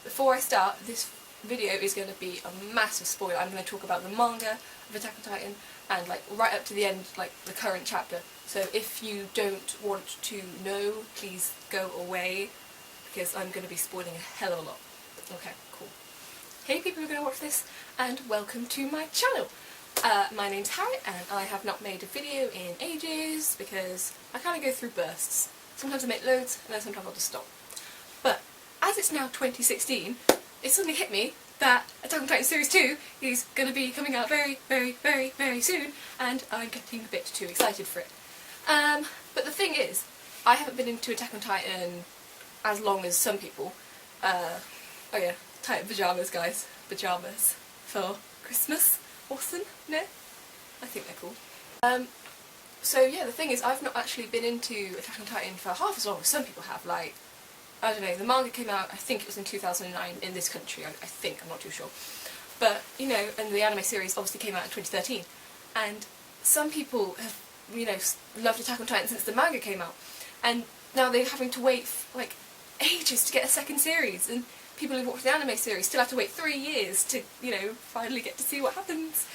before I start, this video is going to be a massive spoiler. I'm going to talk about the manga of Attack on Titan and like right up to the end, like the current chapter. So if you don't want to know, please go away, because I'm going to be spoiling a hell of a lot. Okay, cool. Hey people who are going to watch this, and welcome to my channel. My name's Harriet, and I have not made a video in ages because I kind of go through bursts. Sometimes I make loads, and then sometimes I'll just stop. But as it's now 2016, it suddenly hit me that Attack on Titan Series 2 is going to be coming out very, very, very, very soon, and I'm getting a bit too excited for it. But the thing is, I haven't been into Attack on Titan as long as some people. Oh yeah, Titan pyjamas, guys. Pyjamas for Christmas. Awesome? No? I think they're cool. So yeah, the thing is, I've not actually been into Attack on Titan for half as long as some people have. Like, I don't know, the manga came out, I think it was in 2009 in this country, I think, I'm not too sure. But, you know, and the anime series obviously came out in 2013. And some people have, you know, loved Attack on Titan since the manga came out. And now they're having to wait, like, ages to get a second series. And people who watch the anime series still have to wait 3 years to, you know, finally get to see what happens.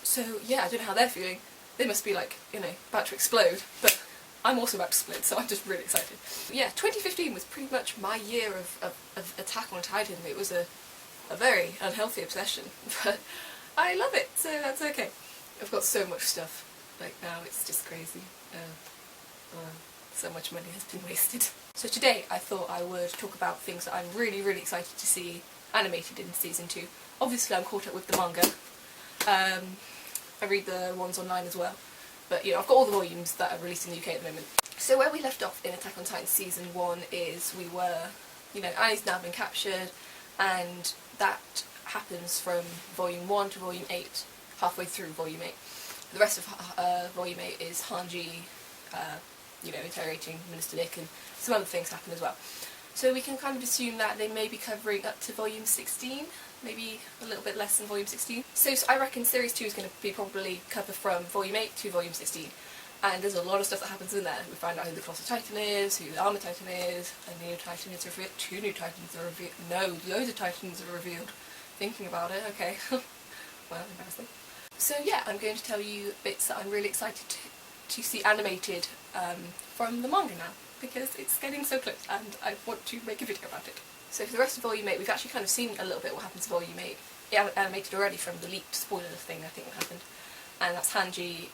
So, yeah, I don't know how they're feeling. They must be, like, you know, about to explode. But I'm also about to split, so I'm just really excited. Yeah, 2015 was pretty much my year of Attack on Titan. It was a very unhealthy obsession, but I love it, so that's okay. I've got so much stuff, like now it's just crazy. So much money has been wasted. So today I thought I would talk about things that I'm really, really excited to see animated in Season 2. Obviously I'm caught up with the manga. I read the ones online as well. But, you know, I've got all the volumes that are released in the UK at the moment. So where we left off in Attack on Titan Season 1 is we were, you know, Annie's now been captured, and that happens from Volume 1 to Volume 8, halfway through Volume 8. The rest of Volume 8 is Hanji, you know, interrogating Minister Nick, and some other things happen as well. So we can kind of assume that they may be covering up to Volume 16, maybe a little bit less than Volume 16. So I reckon Series 2 is going to be probably cover from Volume 8 to Volume 16. And there's a lot of stuff that happens in there. We find out who the Colossal Titan is, who the Armor Titan is, a new Titan is revealed, 2 new Titans are revealed, no, loads of Titans are revealed. Thinking about it, okay. Well, embarrassing. So yeah, I'm going to tell you bits that I'm really excited to see animated from the manga now, because it's getting so close and I want to make a video about it. So for the rest of Volume 8, we've actually kind of seen a little bit what happens in Volume 8. It animated already from the leaked spoiler thing, I think, what happened. And that's Hanji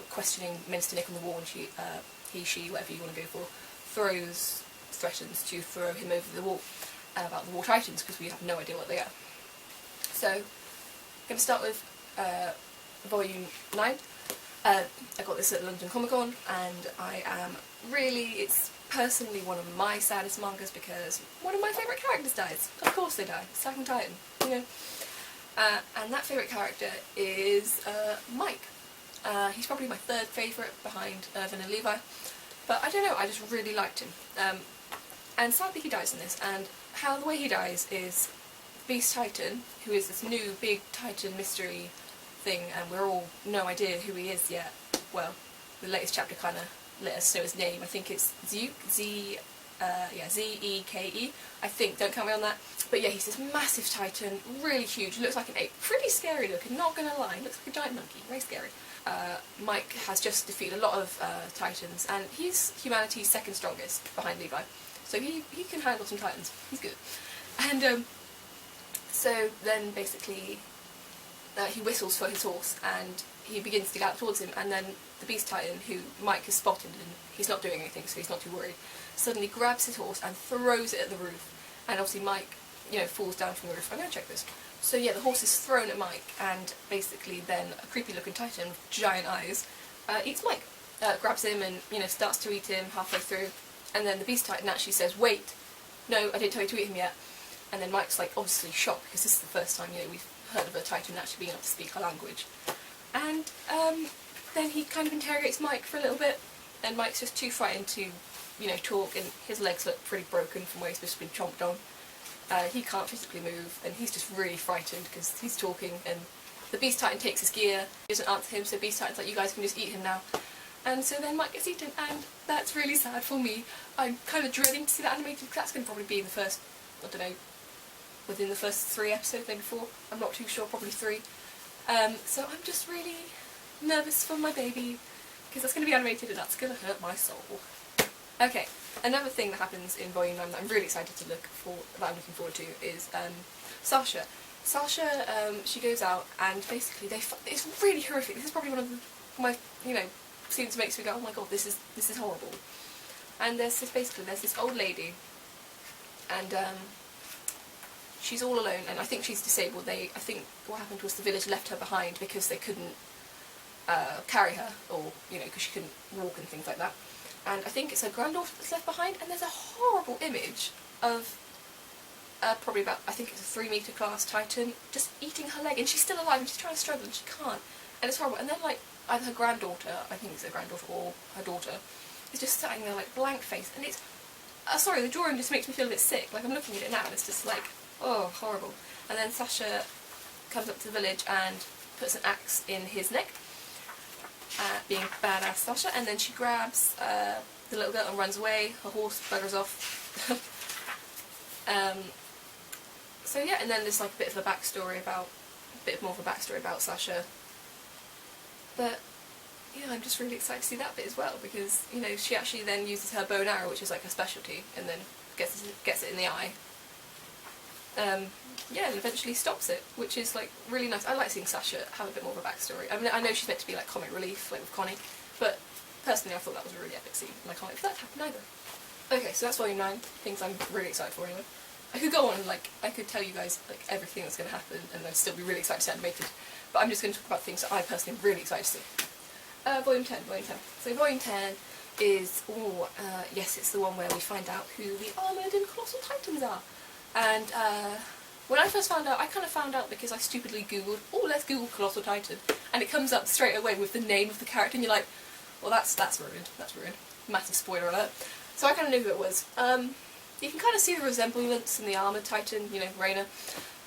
questioning Minister Nick on the wall, and she, whatever you want to go for, threatens to throw him over the wall about the War Titans, because we have no idea what they are. So, I'm going to start with Volume 9. I got this at London Comic Con, and I am really, it's personally one of my saddest mangas because one of my favourite characters dies. Of course they die. It's Attack on Titan, you know. And that favourite character is Mike. He's probably my third favourite behind Erwin and Levi, but I don't know, I just really liked him. And sadly he dies in this, and how the way he dies is Beast Titan, who is this new big Titan mystery thing, and we're all no idea who he is yet. Well, the latest chapter kind of let us know his name. I think it's Z-E-K-E, I think, don't count me on that. But yeah, he's this massive Titan, really huge, looks like an ape, pretty scary looking, not gonna lie, looks like a giant monkey, very scary. Mike has just defeated a lot of Titans, and he's humanity's second strongest, behind Levi. So he can handle some Titans, he's good. And so then basically he whistles for his horse, and he begins to gallop towards him, and then the Beast Titan, who Mike has spotted, and he's not doing anything, so he's not too worried, suddenly grabs his horse and throws it at the roof. And obviously Mike, you know, falls down from the roof. I'm going to check this. So yeah, the horse is thrown at Mike, and basically then a creepy looking Titan with giant eyes eats Mike. Grabs him and, you know, starts to eat him halfway through, and then the Beast Titan actually says, "Wait, no, I didn't tell you to eat him yet." And then Mike's like obviously shocked, because this is the first time, you know, we've heard of a Titan actually being able to speak our language. And then he kind of interrogates Mike for a little bit, and Mike's just too frightened to, you know, talk, and his legs look pretty broken from where he's just been chomped on. He can't physically move, and he's just really frightened because he's talking, and the Beast Titan takes his gear, doesn't answer him, so Beast Titan's like, "You guys can just eat him now." And so then Mike gets eaten, and that's really sad for me. I'm kind of dreading to see that animated, because that's going to probably be in the first I don't know, within the first 3 episodes, maybe 4. I'm not too sure, probably 3. So I'm just really nervous for my baby, because that's going to be animated and that's going to hurt my soul. Okay, another thing that happens in Volume 9 that I'm really excited to that I'm looking forward to is Sasha. Sasha, she goes out and basically it's really horrific. This is probably one of my, scenes that makes me go, oh my god, this is horrible. And there's this old lady, and she's all alone, and I think she's disabled. I think what happened was the village left her behind because they couldn't carry her, or, because she couldn't walk and things like that. And I think it's her granddaughter that's left behind, and there's a horrible image of probably about, I think it's a 3-metre class titan, just eating her leg, and she's still alive, and she's trying to struggle, and she can't. And it's horrible. And then, like, either her granddaughter, I think it's her granddaughter, or her daughter, is just sitting there, like, blank face, and it's, sorry, the drawing just makes me feel a bit sick. Like, I'm looking at it now, and it's just like, oh, horrible. And then Sasha comes up to the village and puts an axe in his neck, being badass Sasha, and then she grabs the little girl and runs away. Her horse buggers off. So yeah, and then there's like a bit more of a backstory about Sasha. But yeah, I'm just really excited to see that bit as well, because she actually then uses her bow and arrow, which is like her specialty, and then gets it in the eye. Yeah, and eventually stops it, which is like really nice. I like seeing Sasha have a bit more of a backstory. I mean, I know she's meant to be like comic relief, like with Connie, but personally I thought that was a really epic scene, and I can't wait for that to happen either. Okay, so that's Volume 9, things I'm really excited for anyway. I could go on and I could tell you guys like everything that's going to happen, and I'd still be really excited to see animated, but I'm just going to talk about things that I personally am really excited to see. Volume 10. So Volume 10 is, yes, it's the one where we find out who the armoured and colossal titans are. And when I first found out, I kind of found out because I stupidly googled, let's Google Colossal Titan, and it comes up straight away with the name of the character, and you're like, well, that's ruined. Massive spoiler alert. So I kind of knew who it was. You can kind of see the resemblance in the armoured titan, Rena,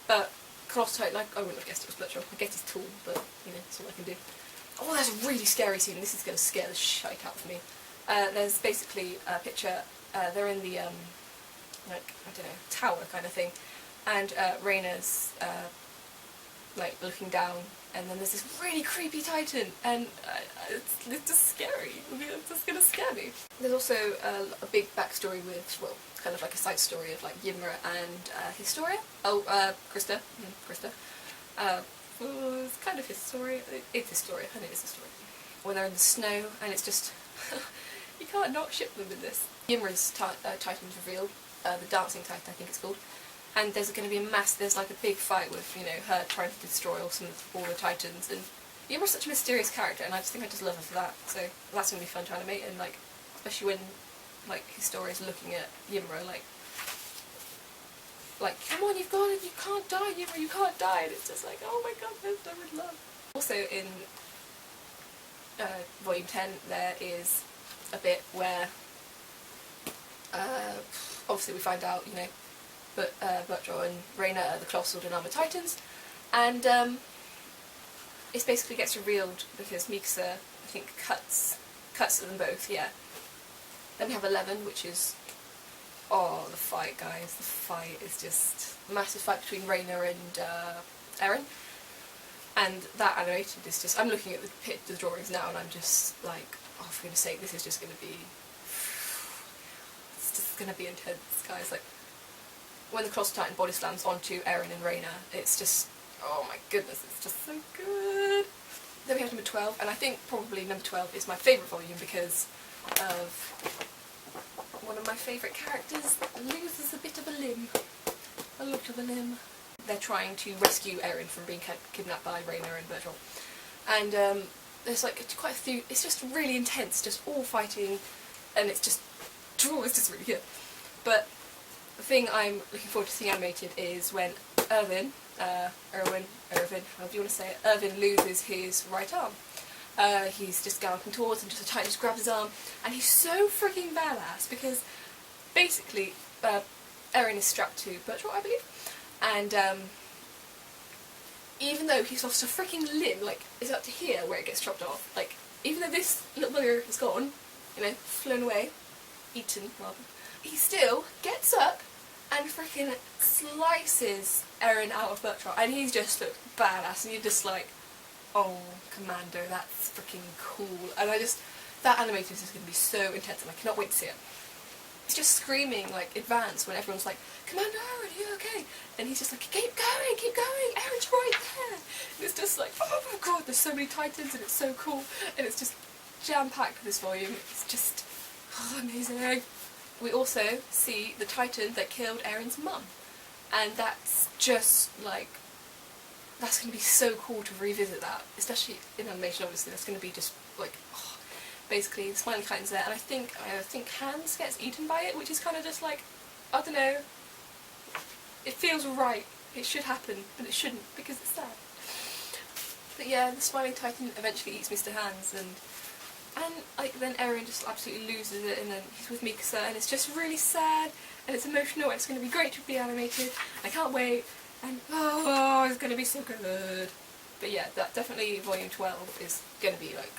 but Colossal Titan, I wouldn't have guessed it was Butcher. I guess he's tall, but that's all I can do. Oh, that's a really scary scene. This is going to scare the shite out of me. There's basically a picture. They're in the tower kind of thing, and Rena's looking down, and then there's this really creepy titan, and it's just scary. It's just gonna scare me. There's also a big backstory with, well, kind of like a side story of like Ymra and Historia. Krista. It's kind of Historia. It's Historia. I think it's Historia. When they're in the snow, and it's just you can't not ship them in this. Ymra's titan's revealed. The Dancing Titan, I think it's called, and there's going to be there's like a big fight with, her trying to destroy all the titans, and Ymra's such a mysterious character, and I just love her for that, so that's going to be fun to animate, and especially when, Historia's looking at Ymra, come on, you've got it, you can't die, Ymra, you can't die, and it's just like, oh my god, I would love. Also in Volume 10, there is a bit where obviously we find out, Bertrand and Rena are the colossal and armoured titans, and it basically gets revealed because Mikasa, I think, cuts at them both, yeah. Then we have 11, which is, the fight, guys. The fight is just a massive fight between Rena and Erwin, and that animated is just, I'm looking at the drawings now, and I'm just like, oh, for goodness sake, this is just going to be, it's going to be intense, guys. When the Colossal Titan body slams onto Erwin and Rena, it's just, oh my goodness, it's just so good. Then we have number 12, and I think probably number 12 is my favourite volume because of one of my favourite characters loses a bit of a limb. A lot of a limb. They're trying to rescue Erwin from being kidnapped by Rena and Bertrand. And there's quite a few, it's just really intense, just all fighting, and it's just it's really good. But the thing I'm looking forward to seeing animated is when Erwin, however you want to say it, Erwin loses his right arm. He's just galloping towards and just a titan just grabs his arm, and he's so freaking badass because basically Erwin is strapped to Bertrand, I believe, and even though he's lost a freaking limb, it's up to here where it gets chopped off, even though this little bugger is gone, flown away, eaten rather, he still gets up and freaking slices Erwin out of Bertrand, and he's just looked badass, and you're just like, oh, Commando, that's freaking cool. And that animated is going to be so intense, and I cannot wait to see it. He's just screaming, like, advance, when everyone's like, Commando Erwin, are you okay? And he's just like, keep going, Erwin's right there. And it's just like, oh my god, there's so many titans, and it's so cool, and it's just jam-packed with this volume. It's just, oh, amazing. We also see the titan that killed Erwin's mum, and that's just, like, that's going to be so cool to revisit that, especially in animation. Obviously that's going to be just like, oh, basically the smiling titan's there, and I think Hans gets eaten by it, which is kind of just like, I don't know, it feels right, it should happen, but it shouldn't because it's sad. But yeah, the smiling titan eventually eats Mr. Hans, and like then Erwin just absolutely loses it, and then he's with Mikasa, and it's just really sad, and it's emotional, and it's going to be great to be animated. I can't wait. And oh, it's going to be so good. But yeah, that definitely volume 12 is going to be like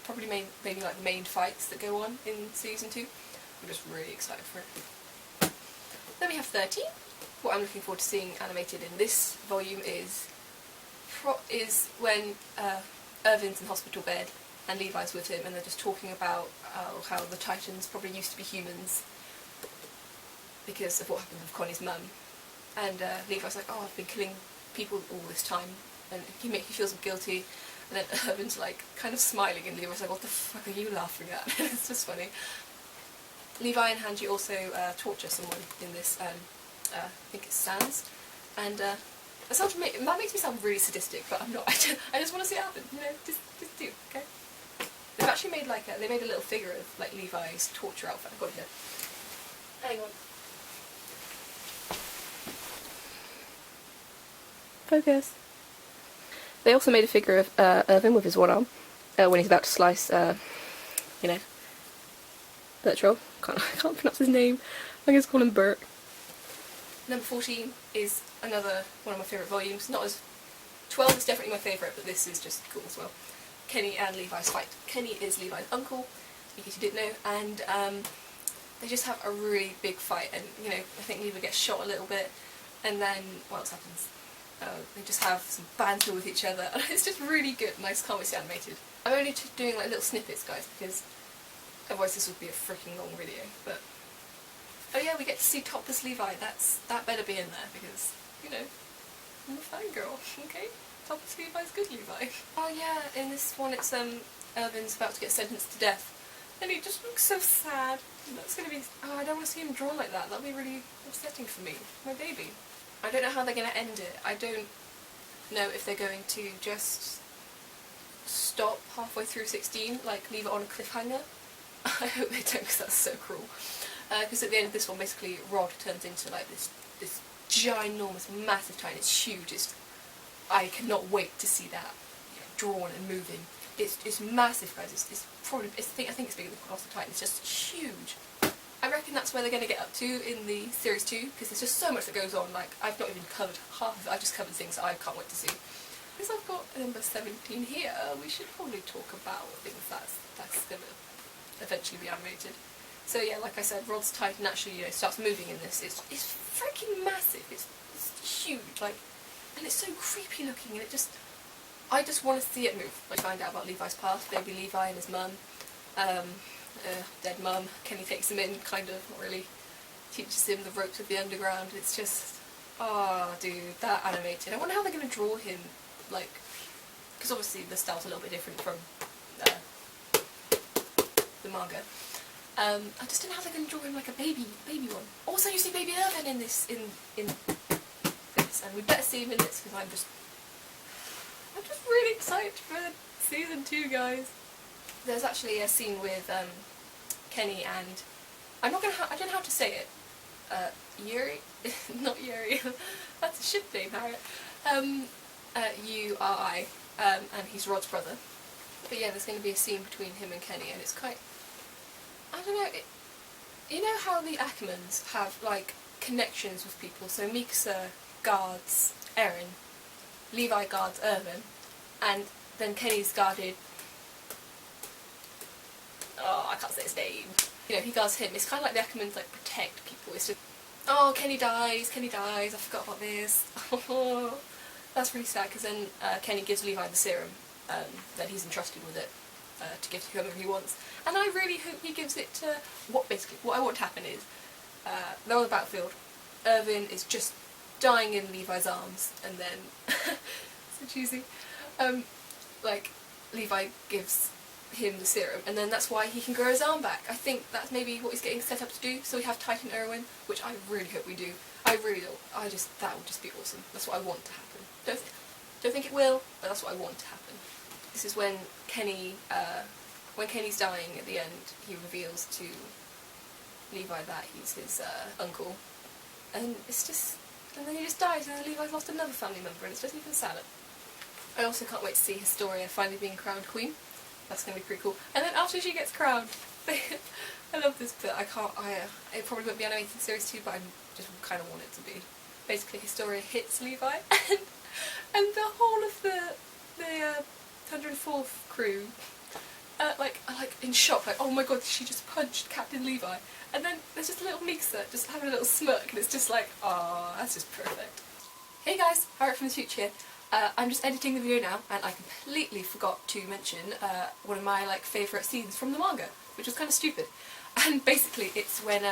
probably maybe like the main fights that go on in season 2. I'm just really excited for it. Then we have 13. What I'm looking forward to seeing animated in this volume is when Erwin's in hospital bed and Levi's with him, and they're just talking about how the Titans probably used to be humans because of what happened with Connie's mum. And Levi's like, oh, I've been killing people all this time, and he feels guilty. And then Erwin's like kind of smiling, and Levi's like, what the fuck are you laughing at? It's just funny. Levi and Hanji also torture someone in this, I think it's Sans, and that makes me sound really sadistic, but I'm not. I just want to see it happen, you know, just do, okay? They've actually made like they made a little figure of like Levi's torture outfit. I've got it here. Hang on. Focus. They also made a figure of Erwin with his one arm when he's about to slice, you know, Bertrand. I can't pronounce his name. I'm going to call him Bert. Number 14 is another one of my favourite volumes. Not as 12 is definitely my favourite, but this is just cool as well. Kenny and Levi's fight. Kenny is Levi's uncle, in case you didn't know, and they just have a really big fight. And you know, I think Levi gets shot a little bit, and then what else happens? They just have some banter with each other, and it's just really good, and I just can't wait to see it animated. I'm only doing like little snippets, guys, because otherwise this would be a freaking long video. But oh yeah, we get to see topless Levi. That better be in there because, you know, I'm a fangirl. Okay, topless Levi's good, Levi. Oh yeah, in this one it's Erwin's about to get sentenced to death, and he just looks so sad. That's gonna be. Oh, I don't want to see him drawn like that. That'll be really upsetting for me, my baby. I don't know how they're going to end it. I don't know if they're going to just stop halfway through 16, like leave it on a cliffhanger. I hope they don't, because that's so cruel. Because at the end of this one, basically, Rod turns into like this ginormous, massive titan. It's huge. I cannot wait to see that, you know, drawn and moving. It's massive, guys. It's probably I think it's bigger than Cross the Titan. It's just huge. I reckon that's where they're going to get up to in the series 2, because there's just so much that goes on. Like, I've not even covered half of it. I've just covered things that I can't wait to see. Because I've got number 17 here, we should probably talk about things that's going to eventually be animated. So yeah, like I said, Rod's Titan actually, you know, starts moving in this. It's freaking massive. It's huge, like, and it's so creepy looking, and I just want to see it move. Like, find out about Levi's past, baby Levi and his mum. Dead mum. Kenny takes him in, kind of, not really, teaches him the ropes of the underground. It's just, oh dude, that animated. I wonder how they're going to draw him, like, because obviously the style's a little bit different from the manga. I just don't know how they're going to draw him like a baby one. Also, you see baby Erwin in this, in this, and we better see him in this, because I'm just really excited for season 2, guys. There's actually a scene with Kenny and I don't know how to say it. Yuri, not Yuri. That's a ship name, Harriet. Uri, and he's Rod's brother. But yeah, there's going to be a scene between him and Kenny, and it's quite. I don't know. You know how the Ackermans have like connections with people. So Mikasa guards Erwin, Levi guards Erwin, and then Kenny's guarded. Oh, I can't say his name. You know, he guards him. It's kind of like the Ackermans like protect people. It's just, oh, Kenny dies, I forgot about this. That's really sad, because then Kenny gives Levi the serum, then he's entrusted with it to give to whoever he wants. And I really hope he gives it to, what I want to happen is, they're on the battlefield, Erwin is just dying in Levi's arms, and then, so cheesy, like, Levi gives him the serum, and then that's why he can grow his arm back. I think that's maybe what he's getting set up to do, so we have Titan Erwin, which I really hope we do. I really don't. That would just be awesome. That's what I want to happen. Don't think it will, but that's what I want to happen. This is when Kenny's dying at the end, he reveals to Levi that he's his uncle, and it's just, and then he just dies, and then Levi's lost another family member, and it's just even sadder. I also can't wait to see Historia finally being crowned queen. That's going to be pretty cool. And then after she gets crowned, I love this bit. It probably won't be animated in series 2, but I just kind of want it to be. Basically, Historia hits Levi, and the whole of the 104th crew, are like in shock, like, oh my god, she just punched Captain Levi. And then there's just a little Mixer just having a little smirk, and it's just like, oh, that's just perfect. Hey guys, Harriet from the future. I'm just editing the video now, and I completely forgot to mention one of my favourite scenes from the manga, which was kind of stupid. And basically, it's when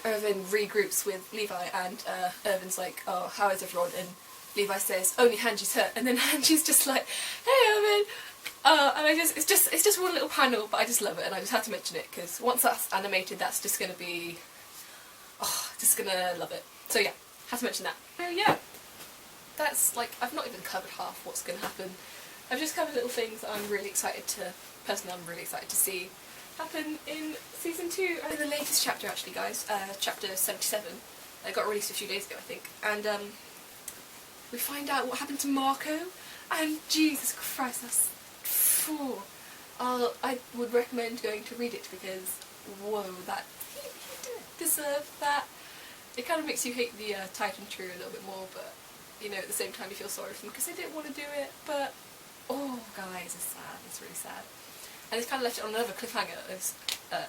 Erwin regroups with Levi, and Erwin's like, "Oh, how is everyone?" And Levi says, "Only Hanji's hurt," and then Hanji's just like, "Hey, Erwin." And it's just one little panel, but I just love it, and I just had to mention it because once that's animated, that's just gonna be, just gonna love it. So yeah, had to mention that. So yeah. That's I've not even covered half what's going to happen. I've just covered little things that I'm really excited to, personally I'm really excited to see happen in season 2. And in the latest chapter actually guys, chapter 77, it got released a few days ago I think, and we find out what happened to Marco, and Jesus Christ, that's, I would recommend going to read it because, whoa, that, he didn't deserve that. It kind of makes you hate the Titan True a little bit more, but you know, at the same time you feel sorry for them because they didn't want to do it, but oh guys, it's sad, it's really sad. And it's kind of left it on another cliffhanger as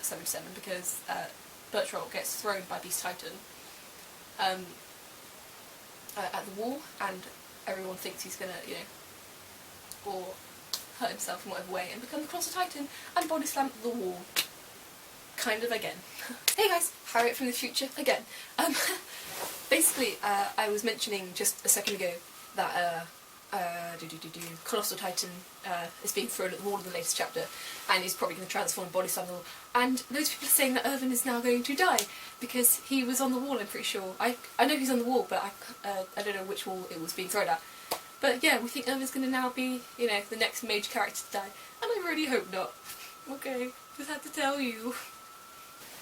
77 because Bertrand gets thrown by Beast Titan at the wall, and everyone thinks he's gonna, you know, or hurt himself in whatever way and become the Colossal Titan and body slam the wall. Kind of again. Hey guys, Harriet from the future again. Basically, I was mentioning just a second ago that Colossal Titan is being thrown at the wall in the latest chapter, and he's probably going to transform and body slam the wall. And loads of people are saying that Erwin is now going to die because he was on the wall. I'm pretty sure. I know he's on the wall, but I don't know which wall it was being thrown at. But yeah, we think Erwin's going to now be, you know, the next major character to die, and I really hope not. Okay, just had to tell you.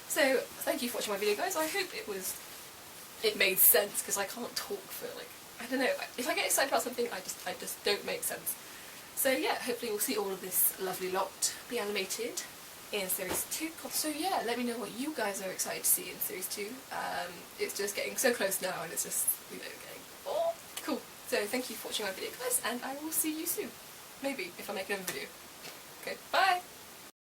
So, thank you for watching my video guys. I hope it made sense, because I can't talk for I don't know, if I get excited about something I just don't make sense. So yeah, hopefully we'll see all of this lovely lot be animated in series 2. So yeah, let me know what you guys are excited to see in series 2. It's just getting so close now, and it's just, you know, getting cool. So thank you for watching my video guys, and I will see you soon. Maybe, if I make another video. Okay, bye!